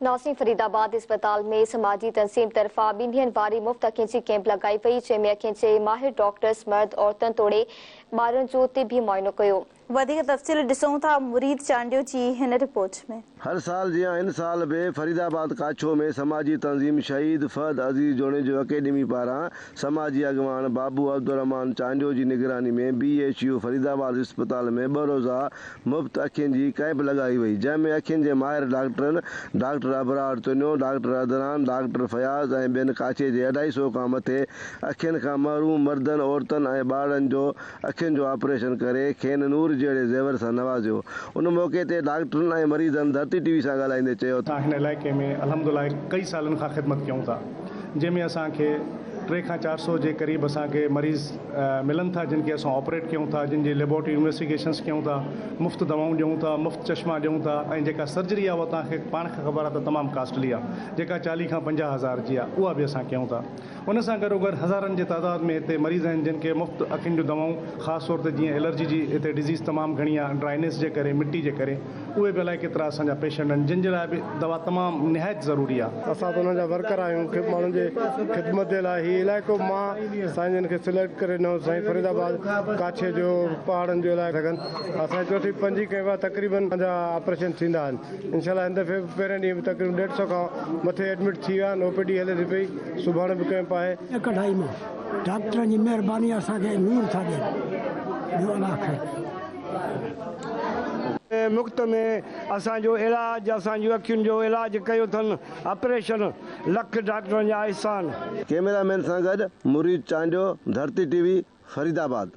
नासिम फरीदाबाद अस्पताल में समाजी तंजीम तरफा ॿिन्हिनि वारी मुफ़्त अखियुनि जी कैंप लगाई वई, जंहिंमें अखियुनि जे माहिर डॉक्टर्स मर्द औरतुनि तोड़े ॿारनि जो तिबी मुआइनो कयो। वधीक तफ़सील ॾिसूं था मुरीद चांडियो जी हिन रिपोर्ट में। हर साल जियां इन साल भी फरीदाबाद काछो में समाजी तंजीम शहीद फहद अजीज जोड़े जो अकेडमी पारां समाजी अगवान बाबू अब्दुर्रहमान चांडियो जी निगरानी में BHU फरीदाबाद अस्पताल में 2 रोज़ा मुफ्त अखियुनि जी कैंप लगाई वई, जंहिंमें अखियुनि जे माहिर डॉक्टरनि doctor Abrar Tunio, doctor Adnan, doctor Fayaz ऐं ॿियनि काछे जे 250 खां मथे अखियुनि खां महरूम मर्दनि औरतुनि ऐं ॿारनि जो अखियुनि जो ऑपरेशन करे खेनि नूर जहिड़े ज़ेवर सां नवाज़ियो। उन मौके ते डॉक्टरनि ऐं मरीज़नि धरती TV सां ॻाल्हाईंदे चयो त हिन इलाइक़े में अल्हम्दुलिल्लाह कई सालनि खां ख़िदमत कयूं था, जंहिंमें असांखे 300 खां 400 जे क़रीब असांखे मरीज़ मिलनि था, जिन खे असां ऑपरेट कयूं था, जिन जी लेबोरेटरी इन्वेस्टिगेशंस कयूं था, मुफ़्त दवाऊं ॾियूं था, मुफ़्त चश्मा ॾियूं था, ऐं जेका सर्जरी आहे उहा तव्हांखे पाण खे ख़बर आहे त तमामु कास्टली आहे, जेका 40 खां 50 हज़ार जी आहे, उहा बि असां कयूं था। उन सां गॾोगॾु हज़ारनि जे तादाद में हिते मरीज़ आहिनि जिन खे मुफ़्त अखियुनि जूं दवाऊं, ख़ासि तौर ते जीअं एलर्जी जी हिते डिज़ीज़ तमामु घणी आहे, ड्राइनेस जे करे, मिट्टी जे करे, उहे बि अलाए केतिरा असांजा पेशेंट आहिनि जिन जे लाइ बि दवा तमामु निहायत ज़रूरी आहे। असां त उन्हनि जा वर्कर आहियूं, माण्हुनि जे ख़िदमत जे लाइ हीउ इलाइक़ो मां साईं खे सिलेक्ट करे ॾिनो, साईं फरीदाबाद काछे जो पहाड़नि जो इलाइक़ो सघनि। असांजी चौथी 5 कैंप आहे, तक़रीबन ऑपरेशन थींदा आहिनि इंशाल्लाह। हिन दफ़े पहिरें ॾींहुं तक़रीबन 150 खां मथे एडमिट थी विया आहिनि। OPD हले थी पई, सुभाणे बि कैंप आहे। कढ़ाई में डॉक्टरनि जी महिरबानी असांखे नूर था ॾियनि। मुफ़्त में असांजो इलाज, असांजूं अखियुनि जो इलाज कयो अथनि, ऑपरेशन लख डॉक्टरनि जा एहसान। कैमरामैन सां गॾु मुरीद चांडियो, धरती TV फरीदाबाद।